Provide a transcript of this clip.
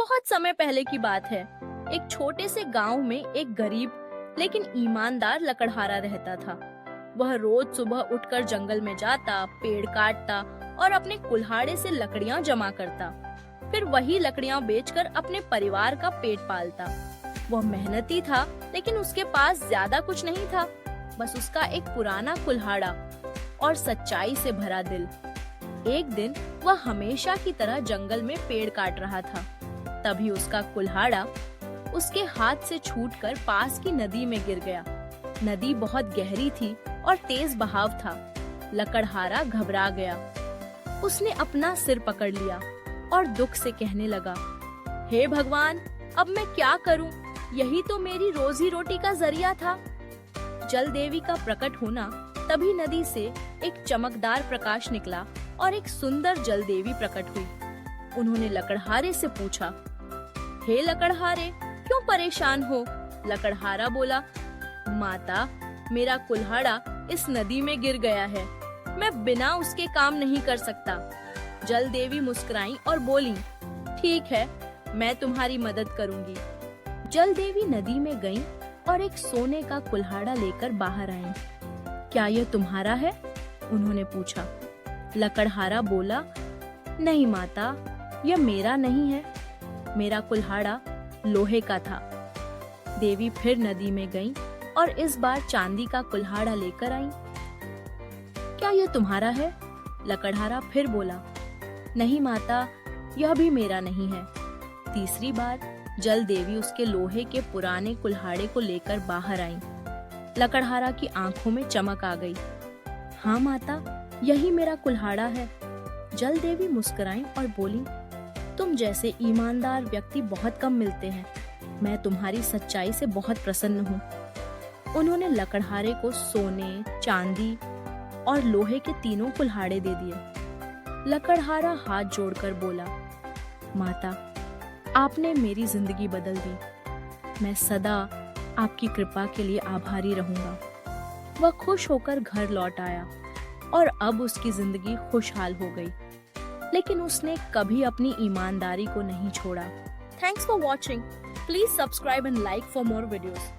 बहुत समय पहले की बात है। एक छोटे से गांव में एक गरीब लेकिन ईमानदार लकड़हारा रहता था। वह रोज सुबह उठकर जंगल में जाता, पेड़ काटता और अपने कुल्हाड़े से लकड़ियां जमा करता। फिर वही लकड़ियां बेचकर अपने परिवार का पेट पालता। वह मेहनती था, लेकिन उसके पास ज्यादा कुछ नहीं था, बस उसका एक पुराना कुल्हाड़ा और सच्चाई से भरा दिल। एक दिन वह हमेशा की तरह जंगल में पेड़ काट रहा था। तभी उसका कुल्हाड़ा उसके हाथ से छूटकर पास की नदी में गिर गया। नदी बहुत गहरी थी और तेज बहाव था। लकड़हारा घबरा गया। उसने अपना सिर पकड़ लिया और दुख से कहने लगा, हे भगवान, अब मैं क्या करूं? यही तो मेरी रोजी रोटी का जरिया था। जल देवी का प्रकट होना, तभी नदी से एक चमकदार प्रकाश निकला और एक सुंदर जल देवी प्रकट हुई। उन्होंने लकड़हारे से पूछा, हे लकड़हारे, क्यों परेशान हो? लकड़हारा बोला, माता, मेरा कुल्हाड़ा इस नदी में गिर गया है। मैं बिना उसके काम नहीं कर सकता। जल देवी मुस्कुराई और बोली, ठीक है, मैं तुम्हारी मदद करूंगी। जल देवी नदी में गईं और एक सोने का कुल्हाड़ा लेकर बाहर आईं। क्या यह तुम्हारा है? उन्होंने पूछा। लकड़हारा बोला, नहीं माता, यह मेरा नहीं है। मेरा कुल्हाड़ा लोहे का था। देवी फिर नदी में गईं और इस बार चांदी का कुल्हाड़ा लेकर आईं। क्या यह तुम्हारा है? लकड़हारा फिर बोला, नहीं माता, यह भी मेरा नहीं है। तीसरी बार जल देवी उसके लोहे के पुराने कुल्हाड़े को लेकर बाहर आईं। लकड़हारा की आंखों में चमक आ गई। हाँ माता, यही मेरा कुल्हाड़ा है। जल देवी मुस्कुराई और बोली, तुम जैसे ईमानदार व्यक्ति बहुत कम मिलते हैं। मैं तुम्हारी सच्चाई से बहुत प्रसन्न हूँ। उन्होंने लकड़हारे को सोने, चांदी और लोहे के तीनों कुल्हाड़े दे दिए। लकड़हारा हाथ जोड़कर बोला, माता, आपने मेरी जिंदगी बदल दी। मैं सदा आपकी कृपा के लिए आभारी रहूंगा। वह खुश होकर घर लौट आया और अब उसकी जिंदगी खुशहाल हो गई। लेकिन उसने कभी अपनी ईमानदारी को नहीं छोड़ा। Thanks for watching. Please subscribe and like for more videos.